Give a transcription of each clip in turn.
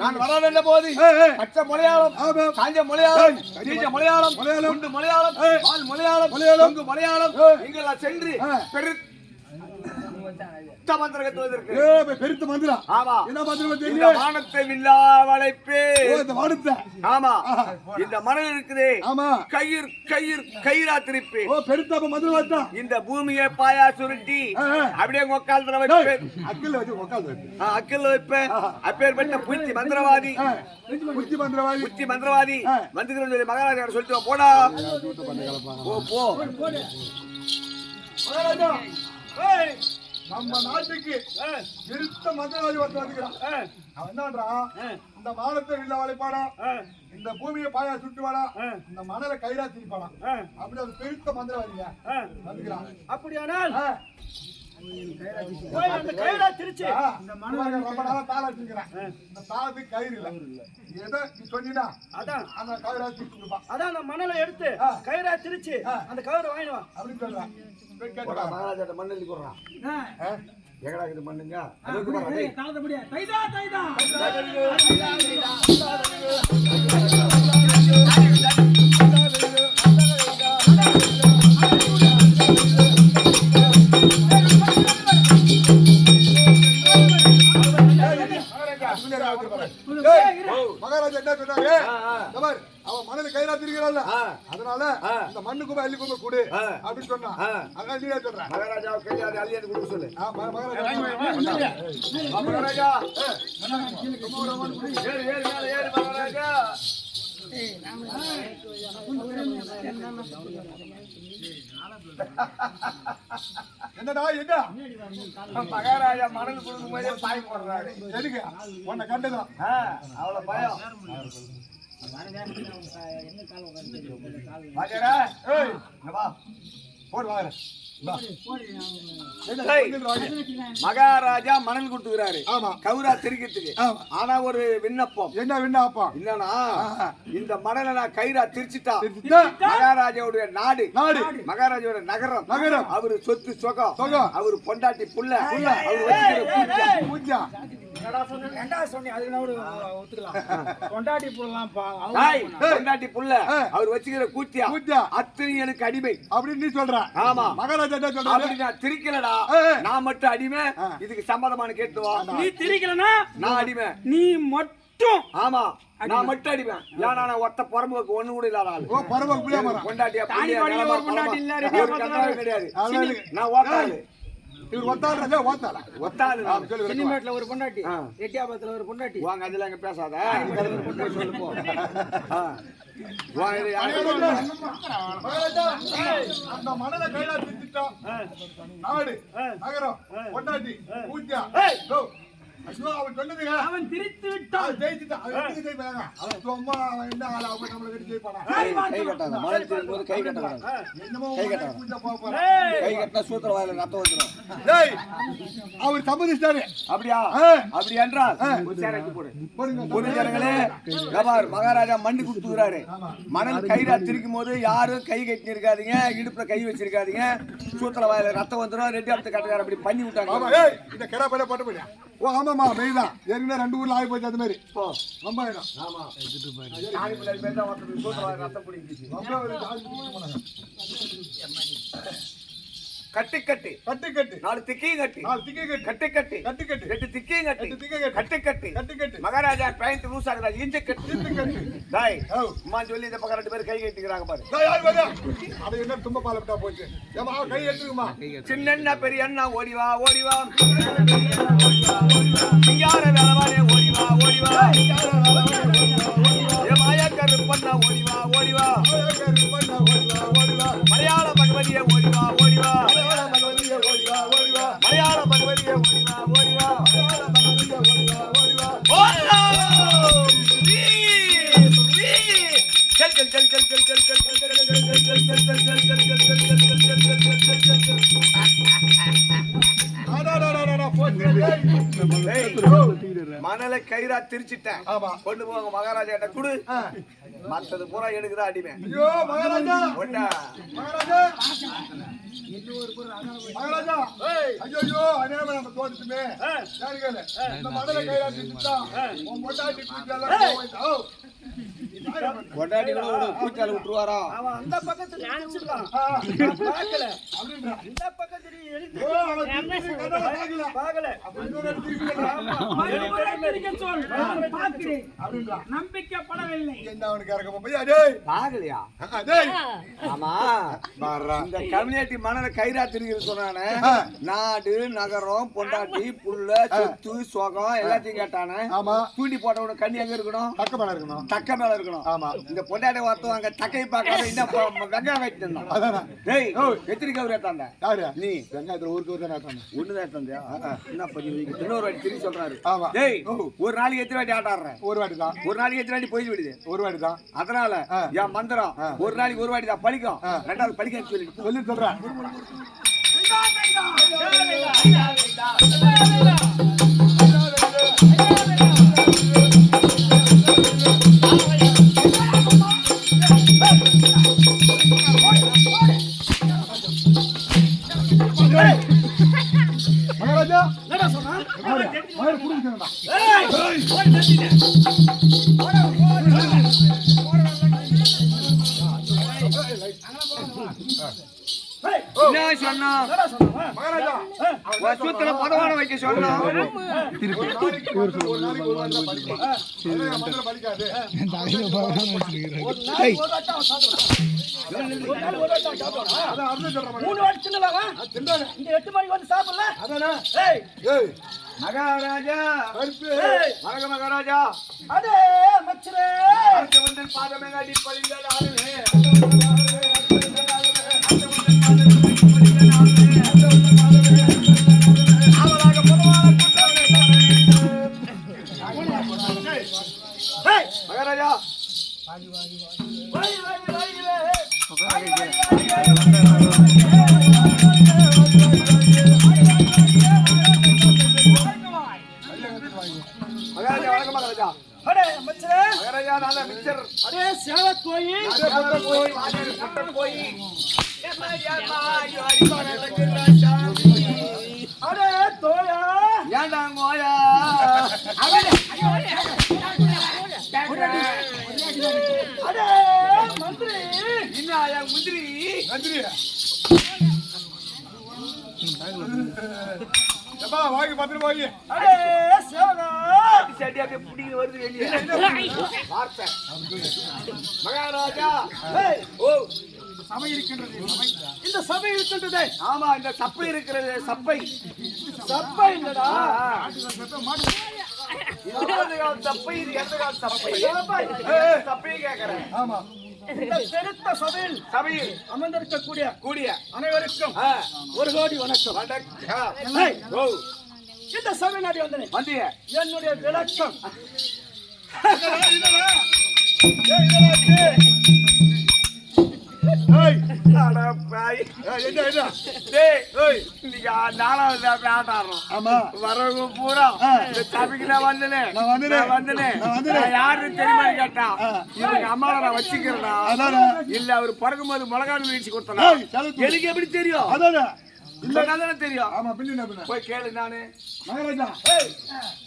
நான் வரவேண்ட போது பச்சை மலையாளம், காஞ்ச மலையாளம், நீச்ச மலையாளம், குண்டு மலையாளம், பால் மலையாளம், தொங்கு மலையாளம் இங்கெல்லாம் சென்று பெருத்த மந்திரம். ஆமா. என்ன மந்திரம் தெரியும்? இந்த வானத்தை வில்லா வளைப்பே. இந்த வானத்தை. ஆமா. இந்த மணல் இருக்குது. ஆமா. கயிறா திருப்பி. ஓ பெருத்த மந்திரம் வாத்தா. இந்த பூமியை பாயா சுருட்டி அப்படியே உக்கால்ல வைப்பேன். அக்கல்ல வச்சு உக்கால் வைப்பேன். அக்கல்ல வைப்பேன். அப்பேர்பட்ட புத்தி மந்திரவாதி. புத்தி மந்திரவாதி. வந்துக்கிறேன்னு சொல்லி மகாராஜா சொல்லிட்டு போடா. போ. மகாராஜா. நம்ம நாட்டுக்கு விருத்த மந்திரவாதி வந்துக்கிறான். அவன் என்ன பண்றான்? இந்த வானத்தை வில்ல வளைப்பானா, இந்த பூமியை பாயா சுட்டுவானா, இந்த மணலை கைரா திரிப்பானா, அப்படி ஒரு பெருத்த மந்திரவாதிங்க வந்துக்கிறான். அப்படியானால் அந்த கைரா திருச்சி இந்த மணலை ரொம்ப நாளா தாள வச்சிருக்கிறேன். இந்த தாளத்துக்கு கயிறு இல்ல. எதை நீ சொன்னா அதான் அந்த கயிறா திருச்சி கொடுப்பான். அதான் அந்த மணலை எடுத்து கைரா திருச்சி அந்த கயிறை வாங்கிடுவான் அப்படின்னு சொல்றான். மகாராஜா மண் எழுதி போடுறான். எங்கடா இது மண்ணுங்க? மகாராஜா என்ன சொன்னாரு? அவன் மணல கைரா திரிக்கிறாள், அதனால இந்த மண்ணுக்கு அள்ளி கொண்டு கொடு அப்படின்னு சொன்னான். அதான் நீ சொல்ற மகாராஜா கையாதி அள்ளி எனக்கு கொடுக்க சொல்லு. மகாராஜா என்னடா என்ன மகாராஜா மணல் கொடுக்கும் போதே பாய் போடுறாரு. எதுக்கு? உன்னை கண்டுதான் அவ்வளவு பயம். வாஜரா ஏய் இங்க வா போடு வாங்க வா ஏய், மகாராஜா மணல் கொடுத்துக்கிறாரு ஆமா கௌரா திரிக்கிறதுக்கு ஆமா ஆனா ஒரு விண்ணப்பம் என்ன அப்பா என்னன்னா இந்த மணலை நான் கயிறா திரிச்சிட்டா திருச்சிட்டா மகாராஜாவுடைய நாடு நாடு மகாராஜாவோட நகரம் நகரம். அவரு சொத்து சொகம் சொகம். அவரு பொண்டாட்டி புள்ள அவரு வச்சுக்கிற பூஜை. பூஜா டேய், பொண்டாட்டி புள்ள அவர் வச்சுக்கிற கூத்தியா பூஜா அத்தனை எனக்கு அடிமை அப்படின்னு நீ சொல்ற ஆமா மகாராஜா என்ன சொல்றாரு அப்படி நான் திரிக்கலடா நான் மட்டும் அடிமை இதுக்கு சம்மதமான கேட்டு வா நீ திரிக்கலனா நான் அடிமை நீ மட்டும் ஆமா நான் மட்டும் அடிமை ஏன்னா நான் ஒத்த புறம்போக்கு ஒண்ணு கூட இல்லாத ஆளு ஓ பரவ புளியா மரம் பொண்டாட்டியா தாடி பாடியில ஒரு பொண்டாட்டி இல்ல, ரெடியா ஒரு கண்டாவே கிடையாது அதான் நான் ஓட்டாளு இவர் ஒத்தாடுறதே ஓத்தாடா ஒத்தாளு நான். சினிமேட்ல ஒரு பொண்டாட்டி ரெட்டியாபத்துல ஒரு பொண்டாட்டி வாங்க அதெல்லாம் இங்க பேசாத போய் சொல்லு போ வா இது யாரு மகாராஜா அந்த மணலை கையில திட்டா நாடு நகரம் பொண்டாட்டி பூஜா ஐயோ அவன் சொன்னதுங்க அவன் திரித்து விட்டான். அவன் ஜெயிச்சுட்டான் அவன் எப்படி ஜெயிப்பாங்க அவன் சும்மா அவன் என்ன ஆளு அவன் நம்மள வெட்டி ஜெயிப்பானா கை கட்டாத மணல் திரும்போது கை கட்டாத என்னமோ கை கட்டாத. பூஜா போக கை கட்டினா சூத்திர வாயில ரத்தம் வந்துடும் டேய் அவர் சம்மதிச்சிட்டாரு அப்படியா அப்படி என்றால் ஒரு சேரைக்கு போடு போடுங்க பொது ஜனங்களே கபார் மகாராஜா மண்டி கொடுத்துக்கிறாரு மணல் கயிறா திரிக்கும் போது யாரும் கை கட்டி இருக்காதீங்க இடுப்புல கை வச்சிருக்காதீங்க சூத்திர வாயில ரத்தம் வந்துடும் ரெட்டி ஆப்து கட்டுக்கார அப்படி பண்ணி ஆமா விட்டாங்க ஏய் இந்த கெடா பையில போட்டு போடியா ஓ ஆமாமா மெய்தான் ஏற்கனவே 2 ஊர்ல ஆகி போச்சு அது மாதிரி போ ரொம்ப ஆயிடும் ஆமா நாலு பிள்ளை பேர் தான் ஒருத்தர் சூத்திர வாயில ரத்தம் பிடிக்கிச்சு ரொம்ப ஒரு ஜாதி பிடிச்சு போனாங்க. கட்டி கட்டி கட்டு கட்டு நாலு திக்கையும் கட்டி நாலு திக்கி கட்டு கட்டி கட்டி கட்டு கட்டு ரெண்டு திக்கையும் கட்டி ரெண்டு திக்கி கட்டு. கட்டி கட்டி கட்டு கட்டு மகாராஜா பேண்ட் லூஸ் ஆகுதா இஞ்ச கட்டி திட்டு கட்டு டாய் ஓ அம்மா சொல்லி இந்த பக்கம் 2 பேர் கை கட்டிக்கிறாங்க பாரு டேய் யார் வரா அது என்ன தும்ப பால விட்டா போச்சு ஏமா கை எடுத்துக்குமா சின்ன பெரிய அண்ணா ஓடி வா சிங்கார வேலவானே ஓடி வா ஏ மாயா கருப்பண்ணா ஓடி வா மலையாள பகவதியே ஓடி வா மலையாள பகவதியே ஓடி வா மணலை கயிறா திரிச்சிட்டேன் ஆமா கொண்டு போவாங்க மகாராஜா கிட்ட குடு மத்தது பூரா எடுக்குதா அடிமை ஐயோ மகாராஜா ஒட்டா மகாராஜா மகாராஜா ஐயோ அநியாயமா நம்ம தோத்துமே யாருக்கல இந்த மணல கையில திட்டா உன் பொண்டாட்டி கூட்டலாம் கொண்டாடி கூச்சால விட்டுருவாரா அவன் அந்த பக்கத்துல நினைச்சிருக்கான். பார்க்கல. அப்படின்றா இந்த பக்கத்துல எழுதி ஓ அவன் திருப்பி கதவை பார்க்கல பார்க்கல. அப்ப இன்னொரு திருப்பி கதவை மறுபடியும் திரிக்க சொல். நான் பார்க்கிறேன். அப்படின்றா நம்பிக்கைப்படவில்லை. என்ன அவனுக்கு இறக்க போய் டேய் பாகலையா டேய் ஆமா பாறா இந்த கம்யூனிட்டி மணல கயிறா திரிக்கிறது சொன்னானே நாடு நகரம் பொண்டாட்டி புள்ள சொத்து சோகம் எல்லாத்தையும் கேட்டானே ஆமா தூண்டி போட்டவன கண்ணி எங்க இருக்கணும் தக்க மேல இருக்கணும் தக்க மேல இருக்கணும் ஆமா இந்த பொண்டாட்டி ஒருத்தவங்க தக்கை பார்க்காத இந்த வெங்காயம் வைத்து இருந்தான் அதானே டேய் எத்தனை கவுரி ஏத்தாண்ட யாரு நீ வெங்காயத்துல ஊருக்கு ஊர் தானே ஆட்டானே ஒண்ணுதான் ஏத்தாந்தியா என்ன பண்ணி வைக்க இன்னொரு வாட்டி திரும்பி சொல்றாரு ஆமா டேய் ஒரு நாளைக்கு எத்தனை வாட்டி ஆட்டாடுறேன் ஒரு வாட்டி தான் ஒரு நாளைக்கு எத்தனை வாட்டி போய் விடுது ஒரு வாட்டி தான் அதனால என் மந்திரம் ஒரு நாளைக்கு ஒரு வாட்டி தான் பழிக்கும் ரெண்டாவது பழிக்க சொல்லிட்டு சொல்லி சொல்றேன் மகாராஜா என்னடா சொன்னா? மகர் குடுங்கடா என்ன சொன்னா மகாராஜா வசூத்துல பதவான வைக்க சொன்னா ஒரு நாளைக்கு ஒரு வாட்டி தான் படிப்பான் அதனால மந்திரம் படிக்காது அதான் அர்த்தம் சொல்றேன் 3 வாட்டி தின்னலாமா? திண்டானே இந்த 8 மணிக்கு வந்து சாப்பிடல? அதானே ஏய், ஏய் மகாராஜா பருப்பு வணக்க மகாராஜா அடே மச்சரே. அடுத்த வந்து பாதமே அடி பழிங்கள் ஆளுவே மகாராஜா சேவக்கோயி போய் வாடகை கொட்ட போய் ஏமா ஐயோ அடிவாரத்துக்கு சாமி அடே தோயா ஏண்டா கோயா அடே மந்திரி இன்னாயா முந்திரி எப்பா வாங்கி 10 ரூபாய் அடே சேவகா சட்டி அப்படியே புடிங்க வருது வெளியே வார்த்தை மகாராஜா ஓ சபை இருக்கின்றது இந்த சபை இருக்கின்றதே ஆமா இந்த சப்பை இருக்கிறது சப்பை சப்பை இல்லடா சப்பை இது எந்த கால சப்பை சப்பை கேக்குறேன் ஆமா இந்த பெருத்த சபையில் சபையில் அமர்ந்திருக்கக்கூடிய கூடிய அனைவருக்கும் ஒரு கோடி வணக்கம் வணக்கம் ஏய், ஓ இந்த சபை நாடி வந்தனே வந்திய என்னுடைய விளக்கம் அட பாய் என்ன டேய் இன்னைக்கு நாலாவது ஆட்டம் ஆடுறோம் ஆமா வரவங்க பூரா இந்த சபைக்கு நான் வந்தனே நான் வந்தனே. நான் யாருன்னு தெரியுமா கேட்டா இவங்க அம்மாவை நான் வச்சுக்கிறேனா அதானே. இல்ல அவர் பிறக்கும்போது மிளகாடு வீழ்ச்சி கொடுத்தனா ஏய், செலுத்து. எனக்கு எப்படி தெரியும் அதானே இல்ல தானே தெரியும் ஆமா பின்ன பின்ன போய் கேளு நானு மகாராஜா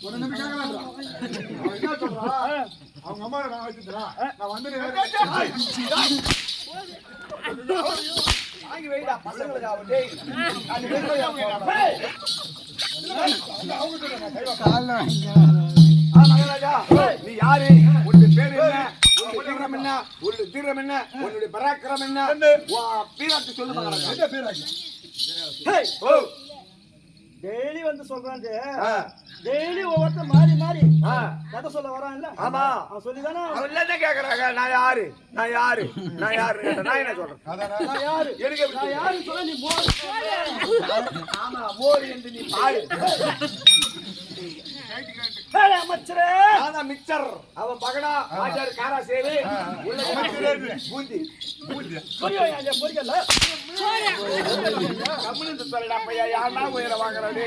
ஒரு நிமிஷம் கேட்கலாம்டா அவன் என்ன சொல்றா அவங்க அம்மா நான் வச்சுட்டா நான் வந்து வாங்கி வைடா பசங்களுக்கு அவன் டேய் அது மகாராஜா நீ யாரு உன்னுடைய பேர் என்ன உன்னுடைய தீரம் என்ன உன்னுடைய தீரம் என்ன உன்னுடைய பராக்கிரம் என்ன வீராட்டு சொல்லு மகாராஜா என்ன பேராங்க ஹேய், ஓ டெய்லி வந்து சொல்றான் ஆ, டெய்லி ஒவ்வொருத்தர் மாறி மாறி ஆ. கதை சொல்ல வரான் இல்ல ஆமா அவன் சொல்லிதானே அவன் என்ன கேக்குறாங்க நான் யாரு நான் யாரு நான் யாரு நான் என்ன சொல்றேன் அதானே நான் யாரு எனக்கு எப்படி நான் தெரியும்? யாருன்னு சொல்ல நீ மோர் ஆமா மோர் என்று நீ பாரு ஹேய், அமைச்சரே நானா மிக்சர் அவன் பகடா ஆச்சாரு காரா சேவு உள்ள பூந்தி புரியோ என் பொறிக்கல கம்யூனிஸ்ட் சொல்லடா பையா யாரா உயர வாங்குறாரு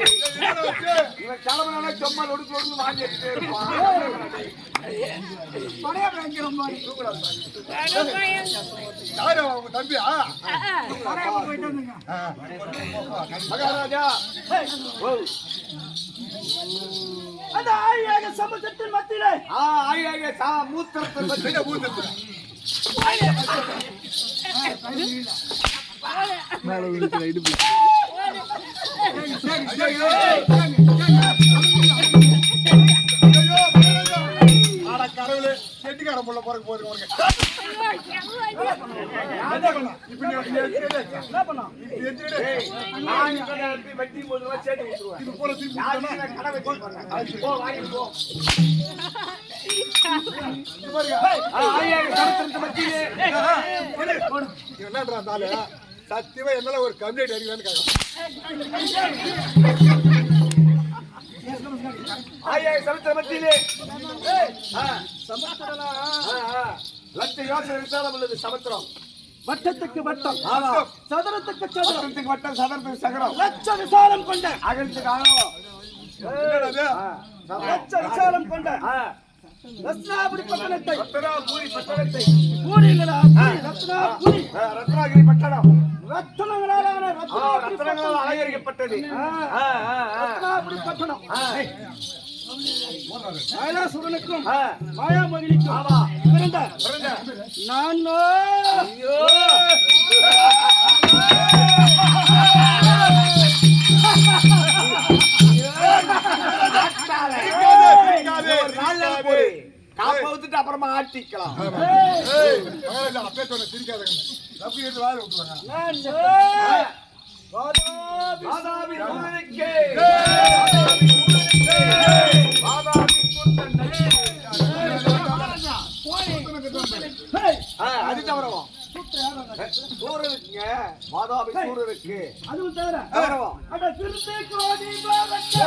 இவன் கிளம்புனா சும்மா ஒடுக்கு ஒடுக்கு வாங்கி எடுத்துட்டே இருப்பான் படையா பயங்கர மாதிரி யாரு அவங்க தம்பியா படையா போயிட்டு வந்துங்க மகாராஜா ஓ அந்த ஆழியாக சமுத்திரத்தின் மத்தியிலே ஆயா சா மூத்திரத்தை பத்தி என்ன பூத்து ஆட கடவுளே செட்டிக்கார புள்ள போறக்கு போறீங்க உனக்கு இப்ப என்ன பண்ணான் நான் இப்ப வெட்டி போது சேர்த்து விட்டுருவேன் இது போல திருப்பி யாருக்கு கடை வச்சு போ வாங்கி போ ஆயா சமுத்திரத்தை மத்தியிலே என்னன்றா தால சத்தியமா என்னால ஒரு கம்ப்ளைண்ட் அடிக்கலான்னு ஆயா சமுத்திர மத்தியிலே சமுத்திரனா லட்ச யோசனை விசாரம் உள்ளது சமுத்திரம் வட்டத்துக்கு வட்டம் ஆமா சதுரத்துக்கு சதுரம் சதுரத்துக்கு வட்டம் சதுரத்துக்கு சகரம் லட்ச விசாலம் கொண்ட அகலத்துக்கு அகலம் லட்ச விசாலம் கொண்ட ரத்னாபுரி பட்டணத்தை பூரி பட்டணத்தை பூரிங்களா ரத்னாபுரி ரத்னாகிரி பட்டணம் ரத்னங்களாலான ரத்னங்களால் அலங்கரிக்கப்பட்டது ரத்னாபுரி பட்டணம் கைலாசுரனுக்கும் மாயாமகினிக்கும் ஆமா பிறந்த நான் ஐயோ காப்பாத்துட்டு அப்புறமா ஆட்டிக்கலாம் அப்பே சொன்ன சிரிக்காதங்க தப்பி எடுத்து வாழ விட்டுருவாங்க மாதாவி சூரனுக்கே அது தவறவா சூரனுக்குங்க மாதாவி சூரனுக்கு அதுவும் தவிர தவறவா அட திருப்பி கோடி பாவத்தை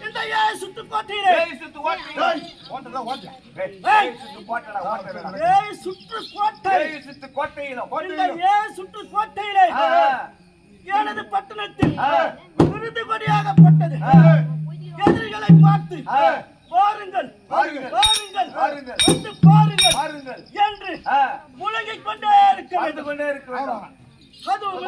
இந்த ஏன் சுட்டு கோட்டையிலே ஏய் சுற்று கோட்டை இந்த ஏன் சுற்று கோட்டையிலே எனது பட்டணத்தில் விருது கொடியாகப்பட்டது. எதிரிகளை பார்த்து பாருங்கள் வந்து பாருங்கள் என்று முழங்கிக் கொண்டே இருக்க வேண்டும். அதுவும்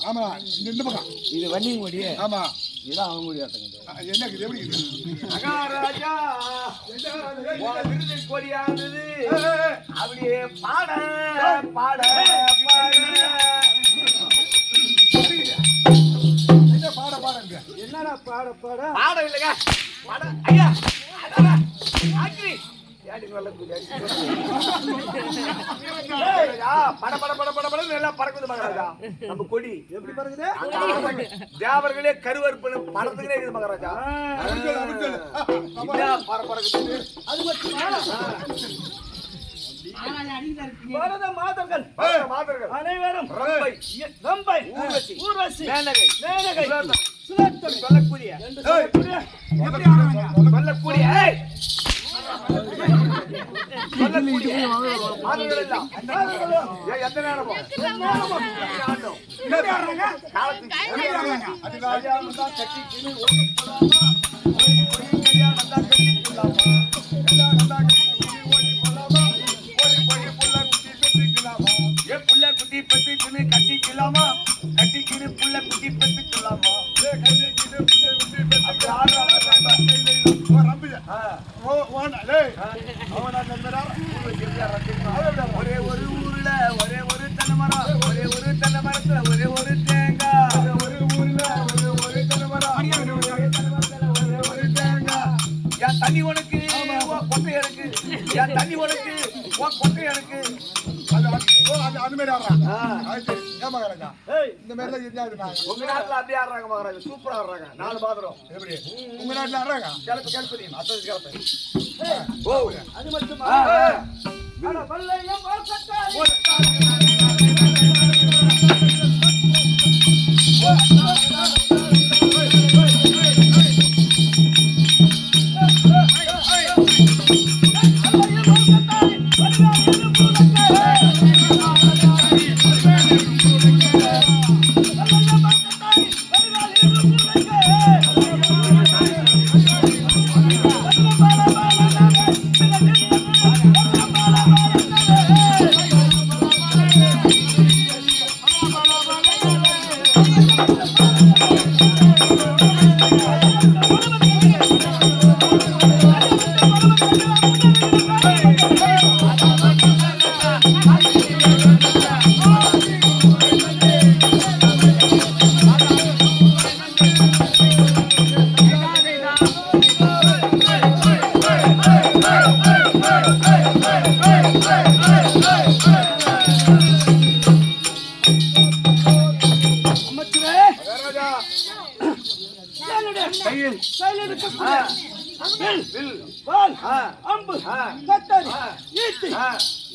ஆமா இந்த பக்கம் இது வன்னி முடிய ஆமா இதான் அவங்க முடிய என்ன இது எப்படி இருக்குது மகாராஜா விருது கொடியானது அப்படியே பாட பாடுங்க என்னடா பாட பாட இல்லைங்க பாட ஐயா ஆக்கி பட எல்லாம் பறக்குது மகாராஜா. நம்ம கொடி எப்படி பறக்குது? தேவர்களே கருவறுப்பு பறந்துக்கிட்டே இருக்குது மகாராஜா. பறக்குது. அது மட்டுமா? பாரத மாதர்கள் அனைவரும் ரம்பை ஊர்வசி மேனகை சுலோச்சனை சொல்லக்கூடிய மாதர்கள் எல்லாம் எந்த நேரமும் புள்ள குட்டி பெற்றுக்கின்னு கட்டிக்கலாமா கட்டிக்கின்னு புள்ள குட்டி பெற்றுக்கலாமா ஒரே ஒரு ஊர்ல ஒரே ஒரு தென்னை மரம் ஒரே ஒரு தென்னை மரத்துல ஒரே ஒரு தேங்காய் ஒரு ஊர்ல ஒரு தென்னை மரம் ஒரே ஒரு தேங்காய் என் தண்ணி உனக்கு கொட்டை எனக்கு என் தண்ணி உனக்கு கொட்டை எனக்கு அது மாதிரி ஆடுறாங்க இந்த மாதிரி தான் இருந்தாங்க. உங்க நாட்டுல அப்படியே ஆடுறாங்க மகாராஜா. சூப்பரா ஆடுறாங்க. 4 பாத்திரம் எப்படி உங்க நாட்டுல ஆடுறாங்க கிளப்பு அத்தனை ஓ அது மட்டுமா? அட வல்லையம் வாழ்க்கத்தாய்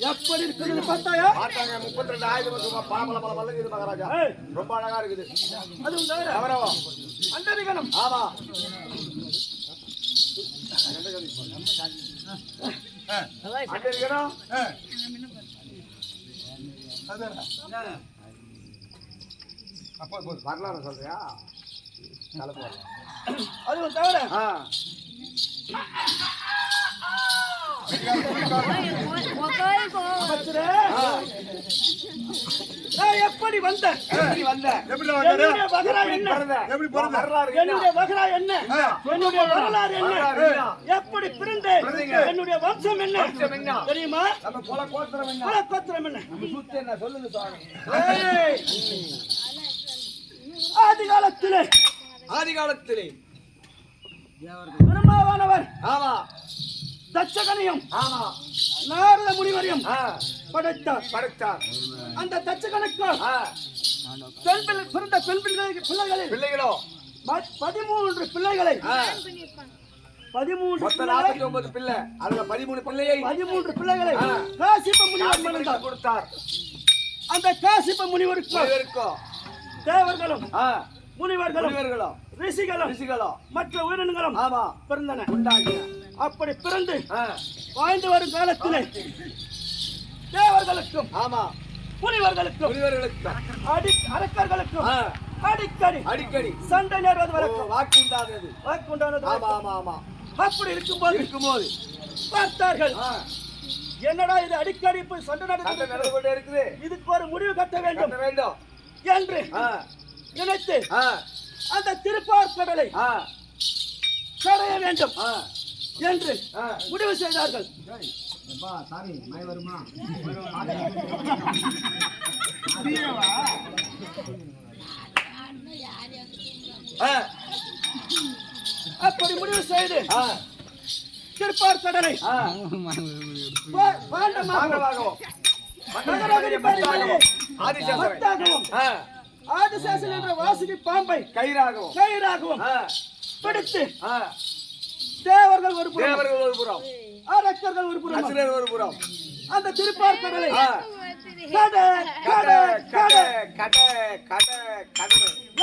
எப்படி இருக்குது பார்த்தாயா? 32,000 பல இருக்குது மகாராஜா. ரொம்ப அழகா இருக்குது. அதுவும் அண்டரிகணம். ஆமா அண்டரிகணம் வரலாறு சொல்றியா? அதுவும் தவிர எப்படி வந்த என்னுடைய வரலாறு என்ன என்னுடைய வரலாறு என்ன எப்படி பிறந்தேன் என்னுடைய வம்சம் என்ன தெரியுமா? கோத்திரம் என்ன சொல்லுங்க சுவாமி. ஆதி காலத்திலே பிரம்மாவானவர் ஆமா தட்சகனியம் ஆமா நாரத முனிவரையும் படைத்தார். அந்த தட்சகனுக்கு பிறந்த பெண் பிள்ளைகளோ 13 பிள்ளைகளை 13 மொத்தம் 49 பிள்ளை. அதுல 13 பிள்ளையை 13 பிள்ளைகளை காசிப்ப முனிவர் மணந்தார் கொடுத்தார். அந்த காசிப்ப முனிவருக்கு இருக்கும் தேவர்களும் முனிவர்களும் ரிஷிகளும் மற்ற உயிரினங்களும் ஆமா பிறந்தன உண்டாகின. அப்படி பிறந்து வாழ்ந்து வரும் காலத்திலே தேவர்களுக்கும் ஆமா முனிவர்களுக்கும் அரக்கர்களுக்கும் அடிக்கடி சண்டை நேர்வது வழக்கம். வாக்குண்டானது. ஆமா ஆமா ஆமா. அப்படி இருக்கும்போது பார்த்தார்கள், என்னடா இது அடிக்கடி போய் சண்டை நடந்து கொண்டே இருக்குது, இதுக்கு ஒரு முடிவு கட்ட வேண்டும் என்று நினைத்து அந்த திருப்பார்கடலை கரைய வேண்டும் என்று முடிவு செய்தார்கள். அப்படி முடிவு செய்து திருப்பார்கடலை ஆதிசேஷன் என்ற வாசுகி பாம்பை கயிறாகவும் பிடித்து தேவர்கள் ஒரு புறம் அரக்கர்கள் ஒரு புறம் அந்த திருப்பார்கடலை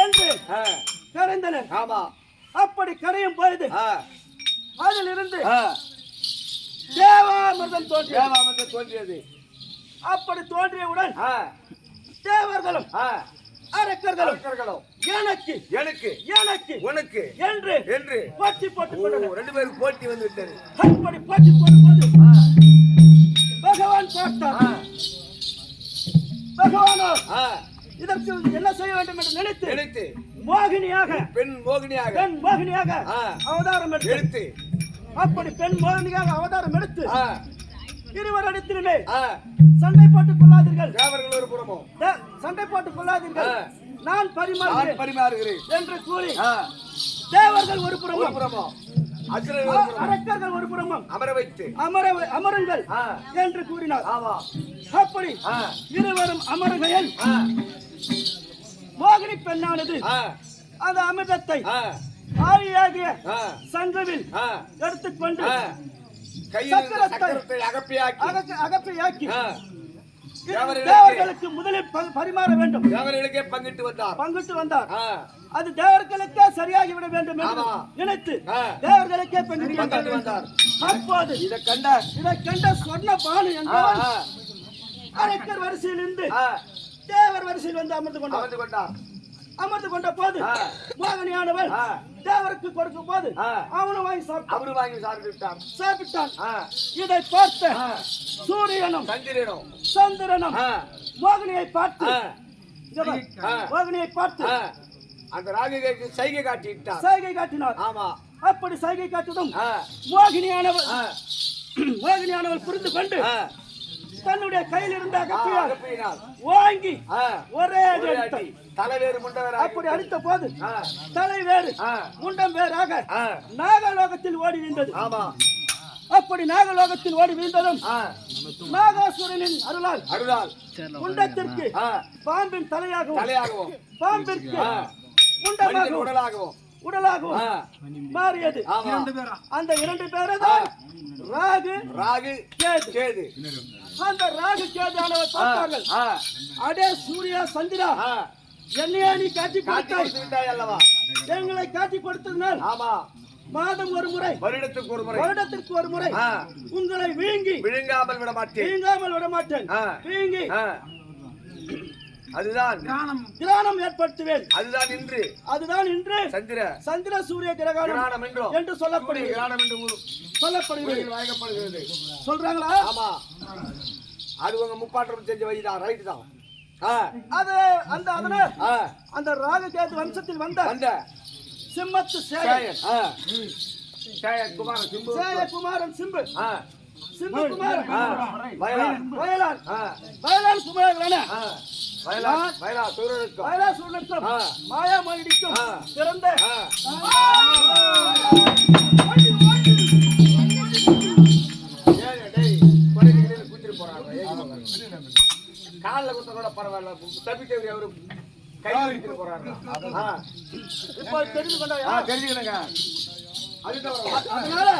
என்று கரைந்தனர். அப்படி கரையும் பொழுது அதிலிருந்து தேவாமிர்தம் தோன்றியது. அப்படி தோன்றியவுடன் தேவர்களும் அரக்கர்களும் எனக்கு உனக்கு என்று போட்டி போட்டு ரெண்டு பேருக்கு போட்டி வந்து விட்டது. அப்படி போட்டி போடும்போது பகவான் பார்த்தார். பகவானோ இதற்கு என்ன செய்ய வேண்டும் என்று நினைத்து பெண் மோகினியாக அவதாரம் எடுத்து அப்படி பெண் மோகினியாக அவதாரம் எடுத்து இருவரிடத்திலுமே சண்டை போட்டுக் கொள்ளாதீர்கள், தேவர்கள் ஒரு புறமோ சண்டை போட்டுக் கொள்ளாதீர்கள், நான் பரிமாறுகிறேன் என்று கூறி தேவர்கள் ஒரு புறமோ அரக்கர்கள் ஒரு புறமும் அமர வைத்து அமருங்கள் என்று கூறினார். அப்படி இருவரும் அமருகையில் மோகினி பெண்ணானது அந்த அமிர்தத்தை ஆழியாகிய சங்கவில் எடுத்துக்கொண்டு சக்கரத்தை அகப்பியாக்கி தேவர்களுக்கு முதலில் பரிமாற வேண்டும். தேவர்களுக்கே பங்கிட்டு வந்தார். அது தேவர்களுக்கே சரியாகிவிட வேண்டும் என்று நினைத்து தேவர்களுக்கே பங்கிட்டு வந்தார். அப்போது இதை கண்ட சொன்ன பானு என்பவன் அரக்கர் வரிசையில் இருந்து தேவர் வரிசையில் வந்து அமர்ந்து கொண்ட போது மோகினியானவள் தேவருக்கு கொடுக்கும் போது அவனும் வாங்கி சாப்பிட்டான். இதை பார்த்த சூரியனும் சந்திரனும் மோகினியை பார்த்து அந்த ராகிக்கு சைகை காட்டினார். அப்படி சைகை காட்டதும் மோகினியானவள் புரிந்து கொண்டு தன்னுடைய கையில் இருந்த அகப்பையால் வாங்கி ஒரே அடி தலைவேறு முண்டவேறு அப்படி அடித்த போது தலை வேறு முண்டம் வேறாக நாகலோகத்தில் ஓடி வீழ்ந்தது. அப்படி நாகலோகத்தில் ஓடி வீழ்ந்ததும் நாகாசுரனின் அருளால் முண்டத்திற்கு பாம்பின் தலையாகவும் பாம்பிற்கு உடலாகவும் மாறியது. அந்த இரண்டு பேரதான் ராகு கேது. அந்த ராகு கேதானவர் பார்த்தார்கள், அடே சூர்யா சந்திரா, என்னையா நீ காட்டி கொடுத்தாய் அல்லவா? எங்களை காட்டி கொடுத்ததுனால் மாதம் ஒரு முறை வருடத்திற்கு ஒரு முறை உங்களை விழுங்காமல் விட மாட்டேன். வீங்கி அதுதான் கிரானம் ஏற்படுத்துவேன். அதுதான் இன்று சந்திர சூரிய கிரகணம் என்று சொல்லப்படுகிறது. சொல்றாங்களா? ஆமா, அது உங்க முப்பாட்டம் செஞ்ச வழிதான், ரைட் தான். அது அந்த ராகு கேது வம்சத்தில் வந்த சிம்மத்து குமாரன் சிம்பு குமாரன் வயலான் குமாரன் சூரனுக்கும் மாயாமணிக்கும் பிறந்த காலில் குத்த கூட பரவாயில்ல, தப்பித்தவரி அவரு கை வைத்து போறாங்க. இப்போ தெரிந்து கொண்டாயா? தெரிஞ்சுக்கணுங்க. அதனால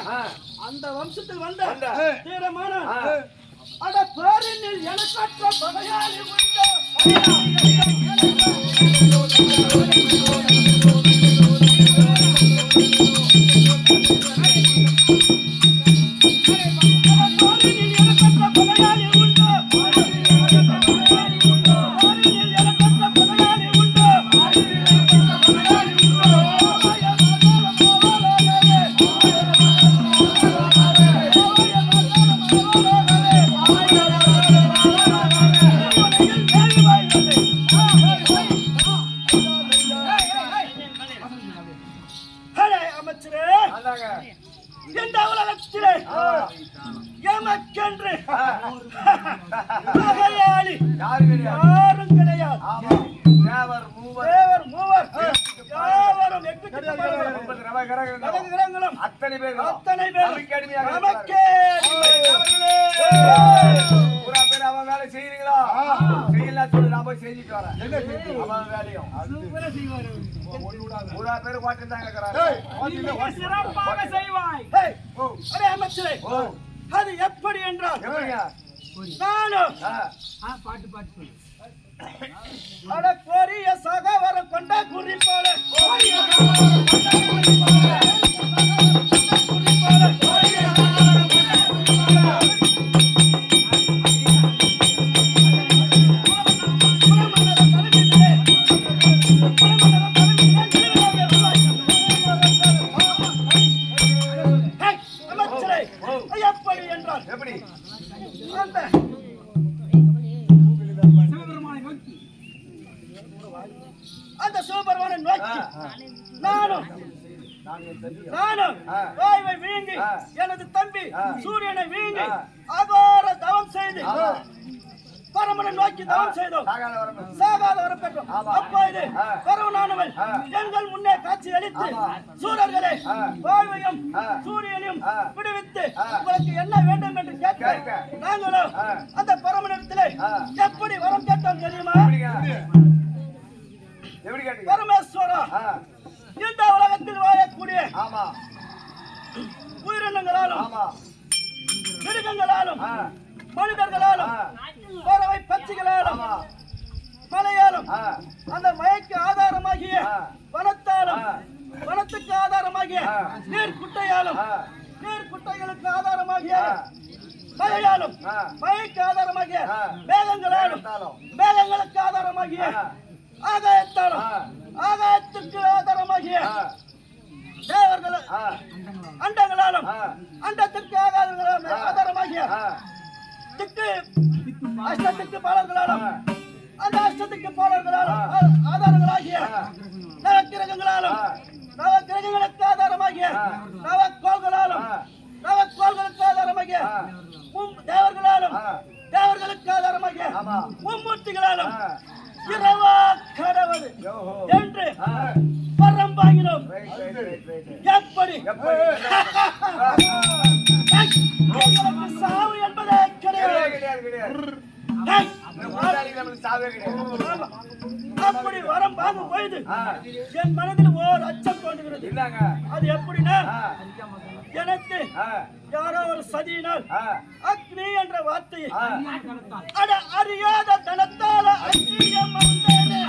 அந்த வம்சத்தில் வந்த தீரமான அட பேரினில் எனக்கற்ற பகையாளி உண்டோ? இந்த உலகத்திலே எமக்கென்று பகையாளி யாரும் கிடையாது. தேவர் மூவர் யாவரும் கிரகங்களும் அத்தனை பேர் நமக்கே அவன் வேலை செய்யறீங்களா? செய்யலாம் சொல்லி நான் போய் செஞ்சுட்டு வரேன். அவன் வேலையும் பூரா பேரு சிறப்பாக செய்வாய். அது எப்படி என்றால் நானும் அட கோரிய சகவரம் கொண்ட குறிப்பாள எப்படி என்றால் எப்படி அந்த சிவபெருமானை நோக்கி நானும் வாய்வை வீங்கி எனது தம்பி சூரியனை வீங்கி அகோர தவம் செய்து பரமனை நோக்கி தவம் செய்தோம். சாகாத வரம் பெற்றோம். அப்போது பரவனானவன் எங்கள் முன்னே காட்சி அளித்து சூரர்களை வாய்வையும் சூரியனையும் விடுவித்து உங்களுக்கு என்ன வேண்டும் என்று கேட்க நாங்களும் அந்த பரமனிடத்திலே எப்படி வரம் கேட்டோம் தெரியுமா? பரமேஸ்வரா, இந்த உலகத்தில் வாழக்கூடிய உயிரினங்களாலும் மிருகங்களாலும் மனிதர்களாலும் பறவை பட்சிகளாலும் மலையாலும் அந்த மழைக்கு ஆதாரமாகிய வனத்தாலும் வனத்துக்கு ஆதாரமாகிய நீர் குட்டையாலும் நீர் குட்டைகளுக்கு ஆதாரமாகிய மழையாலும் மழைக்கு ஆதாரமாகிய மேகங்களாலும் மேகங்களுக்கு ஆதாரமாகிய ஆகாயத்தாலும் ஆகாயத்திற்கு ஆதாரமாகிய தேவர்கள் அண்டங்களாலும் அண்டத்திற்கு ஆதாரமாகிய திக்கு அஷ்டத்திற்கு பாலர்களாலும் அந்த அஷ்டத்திற்கு பாலர்களாலும் ஆதாரங்களாகிய நவக்கிரகங்களாலும் நவக்கிரகங்களுக்கு ஆதாரமாகிய நவக்கோள்களாலும் நவக்கோள்களுக்கு ஆதாரமாகிய தேவர்களாலும் தேவர்களுக்கு ஆதாரமாகிய மும்மூர்த்திகளாலும் இரவா கடவுள் என்று பரம்பாகினோம். எப்படி சாவு என்பதே கிடையாது. அப்படி வரம் பார்க்கும் பொழுது என் மனதில் ஓர் அச்சம் தோன்றுகிறது. அது எப்படின்னா எனக்கு யாரோ ஒரு சதியினால் அக்னி என்ற வார்த்தையை அட அறியாத தனத்தால அக்னியை மறந்தேனே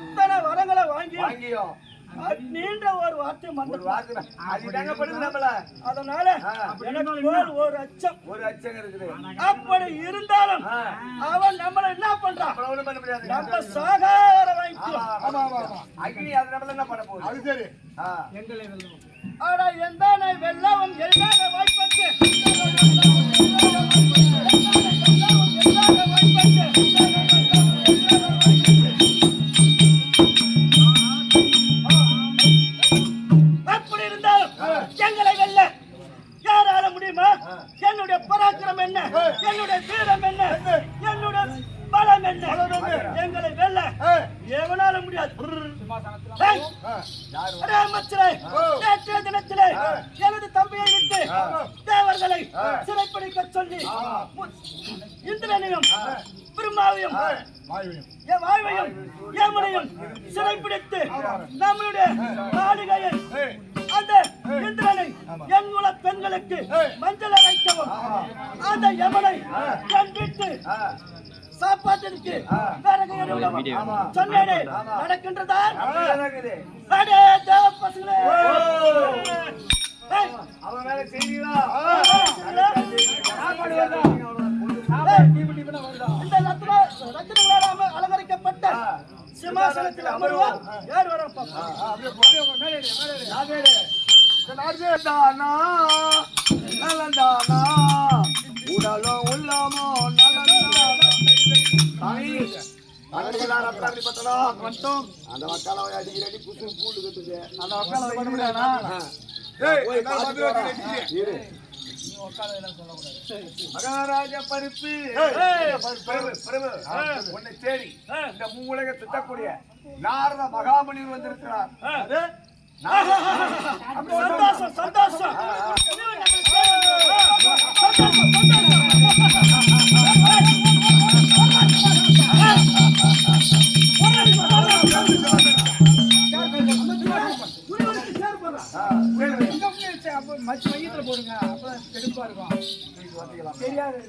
இத்தனை வரங்களை வாங்கியும் நீண்ட ஒரு வார்த்தை அதனால எனக்கு ஒரு அச்சம் இருக்குது. அப்படி இருந்தாலும் அவன் நம்மள என்ன பண்றான்? நம்ம சாகார ஆனா எந்த வெள்ளவும் எளிதாக வாய்ப்பட்டு எங்களை வெல்ல யாரால முடியுமா? என்னுடைய பராக்கிரமம் எங்களை வெல்ல எவனால முடியாது. நேற்றைய தினத்திலே எனது தம்பியை விட்டு தேவர்களை சிறைப்பிடிக்க சொல்லி இந்திரனையும் பிரம்மாவையும் வாழ்வையும் யமனையும் சிறைப்பிடித்து நம்மளுடைய மாளிகையை அந்த இந்திரனை என் குல பெண்களுக்கு மஞ்சள் அரைக்கவும் அந்த யமனை கண்டித்து சாப்பாட்டிற்கு சொன்னேனே நடக்கின்றதா? அடே தேவ பசங்களே, அவன் மேல செய்வீங்களா? இந்த ரத்தினங்களால் அலங்கரிக்கப்பட்ட சிம்மாசனத்தில் அமருவார். யார் வர தானா நலந்தானா உடலோ உள்ளமோ நலந்தானா அந்த மக்கால அடிக்கிறடி புசு பூண்டு கட்டுது. அந்த மக்கால பண்ண முடியாதா? மகாராஜ பருப்பு உன்னை தேடி இந்த மூலக திட்டக்கூடிய நாரத மகாமணி வந்திருக்கிறார். சந்தோஷம் சந்தோஷம். போடுங்க, அப்பதான் தெளிப்பா இருக்கும். தெரியாது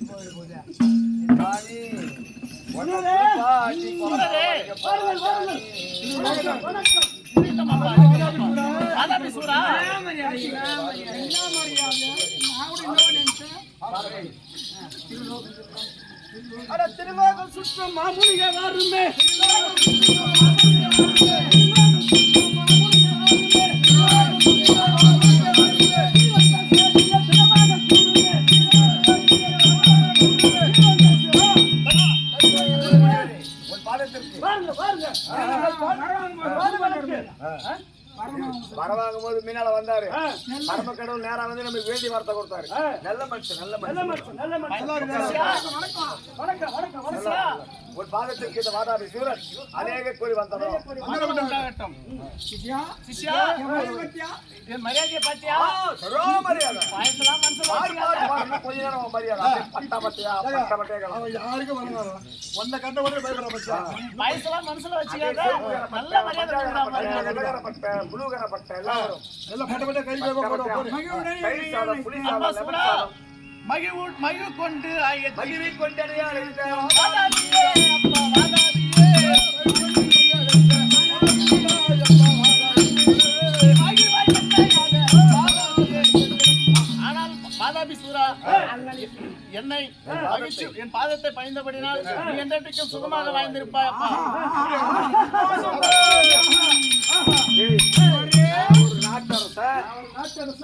திருவாகம் சுற்றம் மாமுனிக வாருமே. வரவாங்கும் போது மீனால வந்தாரு. பரம கடவுள் நேரா வந்து நமக்கு வேண்டி வார்த்தை கொடுத்தாரு. நல்ல மனுஷன், நல்ல மனுஷன். ஒரு பாதத்திற்கு இந்த வாதாபி சூரன் அநேக கோடி வந்தோம். மரியாதை பாத்தியா? மரியாதை கொஞ்ச நேரம் மரியாதை பட்டா பட்டியா பட்ட பட்டையா யாருக்கும் வரணும். ஒன்ன கண்ட உடனே பயப்பட பச்சா வயசுலாம் மனசுல வச்சுக்காத. நல்ல மரியாதை பட்ட புளுகர பட்ட எல்லாரும் எல்லாம் பட்ட பட்ட கை போடு புலி சாதம் லெமன் சாதம் மகிழ் கொண்டு மகிழ்வை கொண்டு என்னை என் பாதத்தை பயந்தபடினால் நீ என்றைக்கும் சுகமாக வாழ்ந்திருப்பாய். அப்பா ஒரு நாட்டரச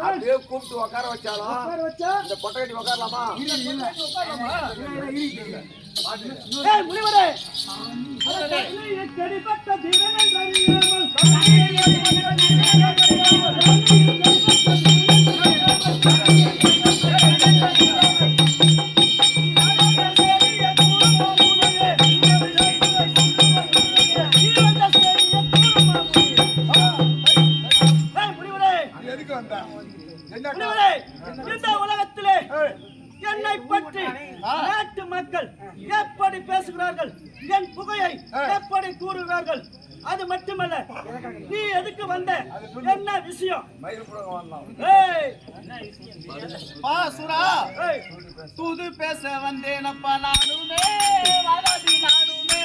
அப்படியே கூப்பிட்டு உட்கார வச்சாலும் இந்த பொட்டை கட்டி உட்காரலாமா? முனிவரே இந்த உலகத்திலே என்னை பற்றி நாட்டு மக்கள் எப்படி பேசுகிறார்கள், என் புகையை எப்படி கூறுகிறார்கள், அது மட்டுமல்ல நீ எதுக்கு வந்த, என்ன விஷயம்? தூது பேச வந்தேனப்பா நானுமே வாதாபி நானுமே.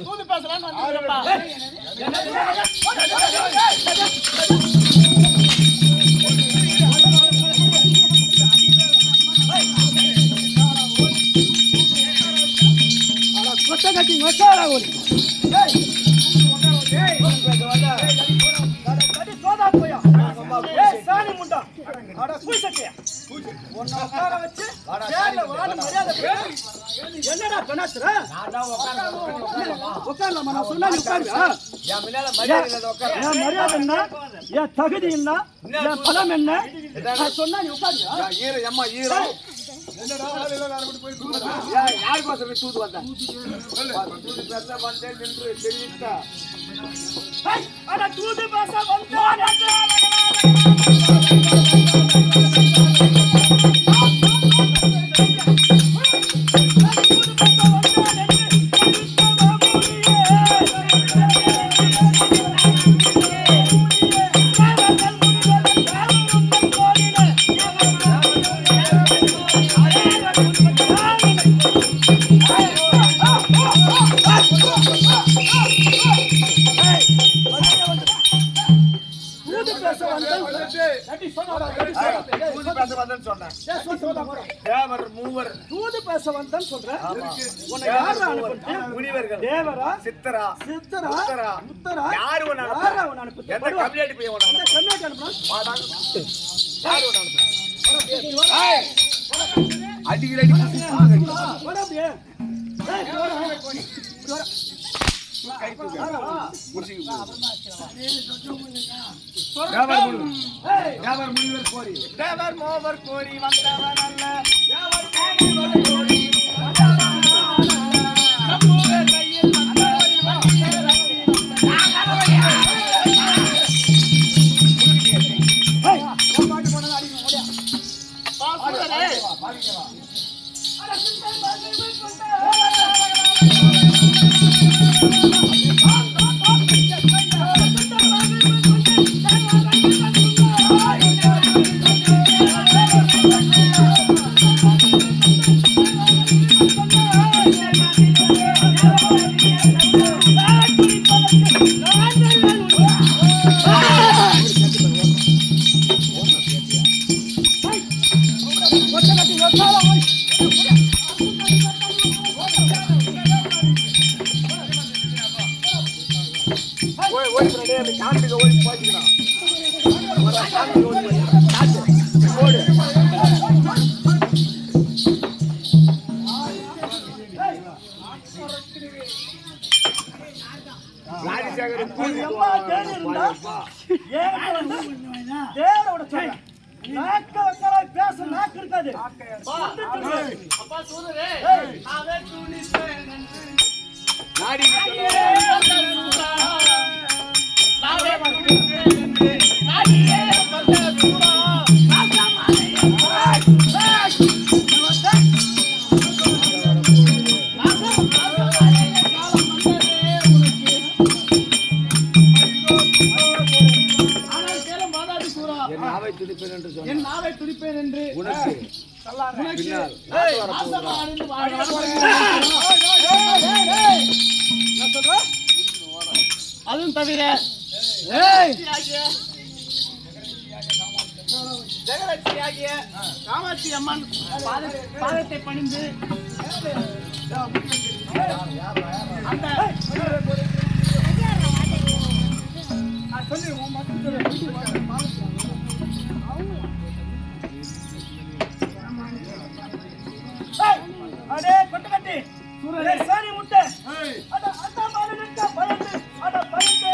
தூது பேசலாம் சாணி முண்டா உட்கார வச்சு என்னடா கணாத்துற உட்காரலாமா நான் சொன்னா நீ உட்காருவியா என் முன்னால மரியாதை இல்லாத உட்காரு. என் மரியாதை என்ன என் தகுதி என்ன என் பலம் என்ன நான் சொன்னா நீ உட்காருவியா ஈரம் எம்மா ஈரம் என்னடா ஆளு எல்லாம் யாரும் போய் தூக்குறா? யாருக்கோசரம் தூது வந்த தூது பேச வந்தேன் நின்று தெரிவித்தா அட தூது பேச வந்தான் தூது பேச வந்தேன்னு சொன்னேன். தேவர் மூவர் தூது பேச வந்தேன்னு சொல்றேன் உன்னை யாரா அனுப்புறது முனிவர்கள் தேவரா சித்தரா சித்தரா உத்தரா உத்தரா யாரு ஒண்ணு யாரா உன்னை அனுப்புறது எந்த கம்யூனிட்டி போய் ஒண்ணு இந்த கண்ணாடி அனுப்புறான் யாரு ஒண்ணு அடிக்கடி போடா அப்படியே தேவர் மோவர் கோரி வந்தவன் அல்ல என் நாவை துடிப்பேன் என்று அதுவும் தவிர ஜெகலட்சுமியாகிய காமாட்சி அம்மன் பாதத்தை பணிந்து அந்த அடே கொட்டு கட்டி சாரி முட்டை அட அட பாருங்க பயந்து அட பயந்து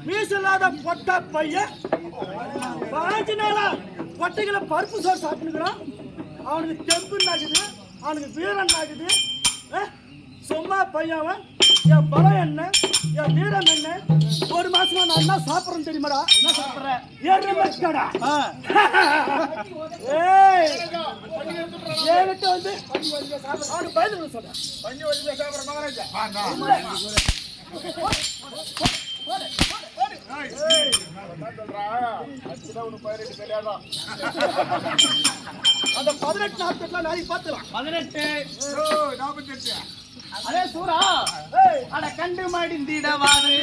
மீசலாத பொட்ட பையன் பாஞ்சு நாளா பொட்டைகளை பருப்பு சோறு சாப்பிட்டுக்கிறான். அவனுக்கு தெம்பு நாக்குது, அவனுக்கு வீரம் நாக்குது. சும்மா பையன் என் பலம் என்ன, என் வீரம் என்ன? ஒரு மாசமா நான் என்ன சாப்பிட்றேன்னு தெரியுமாடா? என்ன சாப்பிட்றேன்? எருமைக்கடா. ஏன்கிட்ட வந்து அவனுக்கு பயந்து சொல்றேன். அந்த 18 நாட்கள் நாளைக்கு பார்த்துலாம். 18 அதே சூரா அட கண்டு மடிந்திடவாது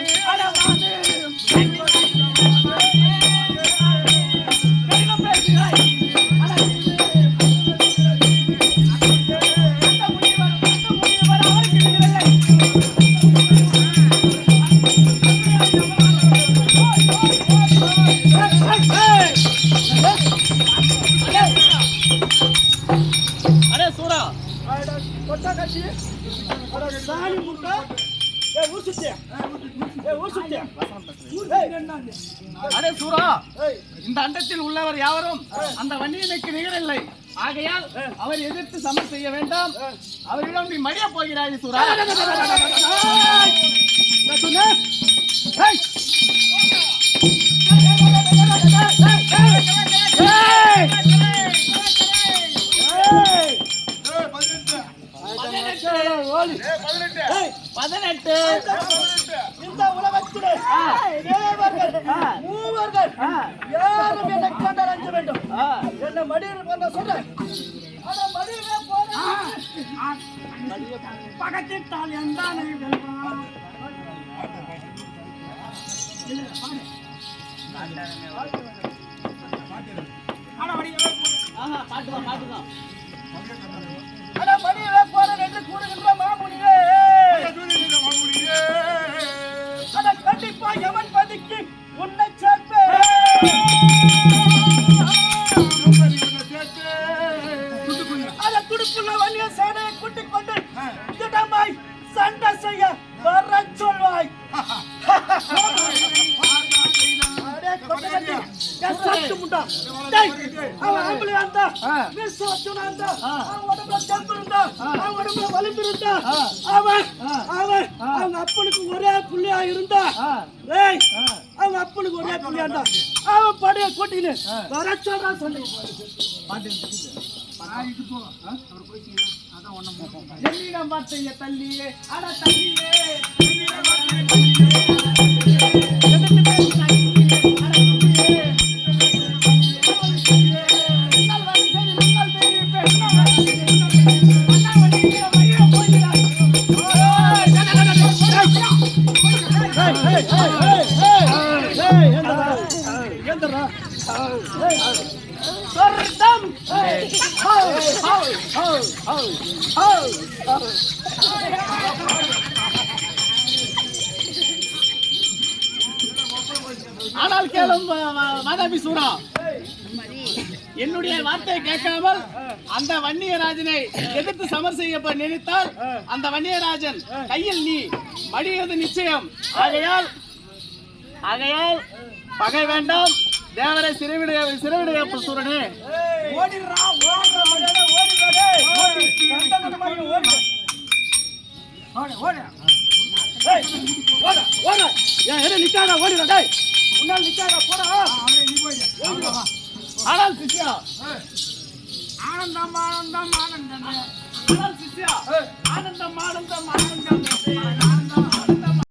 அடே சூரா கொட்டா கட்சி சாணி முட்டை ஊசுத்தியா அடே சூரா, இந்த அண்டத்தில் உள்ளவர் யாவரும் அந்த வன்னியனுக்கு நிகரில்லை. ஆகையால் அவர் எதிர்த்து சமர் செய்ய வேண்டாம். அவரிடம் நீ மடிய போகிறாய் சூரா. இந்த உலகத்திலே மூவர்கள் யாரும் என்னை கண்டால் அஞ்ச வேண்டும். என்ன மடியில் பண்ண சொல்றேன். பகத்திட்டால் எந்த மடியவே போறேன் என்று கூறுகின்ற மாமுனியே, கண்டிப்பா எவன் பதிக்கு உன்னை சேர்ப்பேன். அதை துடுப்புள்ள வலிய சேனையை கூட்டிக் கொண்டு திடமாய் சண்டை செய்ய வர சொல்வாய். அவன் ஆம்பளையா இருந்தா, விசுவாசனா இருந்தா, அவன் உடம்புல தெம்பு இருந்தா, அவன் உடம்புல வலிமை இருந்தா, அவன் அவங்க அப்பனுக்கு ஒரே புள்ளியா இருந்தா, அவங்க அப்பனுக்கு ஒரே புள்ளியா இருந்தா, அவன் படைய கூட்டின்னு வர சொல்றான் சொல்லி. என்னிடம் வார்த்தைய தள்ளியே அட தள்ளியே ஆனால் கேளும் மாதாபி சூரா, என்னுடைய வார்த்தையை கேட்காமல் அந்த வன்னியராஜனை எதிர்த்து சமர் செய்ய நினைத்தால் அந்த வன்னியராஜன் கையில் நீ மடிவது நிச்சயம். ஆகையால் பகை வேண்டாம். தேவரை சிறுவிடைய சூரனே, ஓடிடுறா நிக்காத ஓடிடா, உன்னால் நிக்காத போடா. ஆனால் சிஷ்யா ஆனந்தம் ஆனந்தம் ஆனந்தம் ஆனால் சிஷ்யா ஆனந்தம் ஆனந்தம் ஆனந்தம்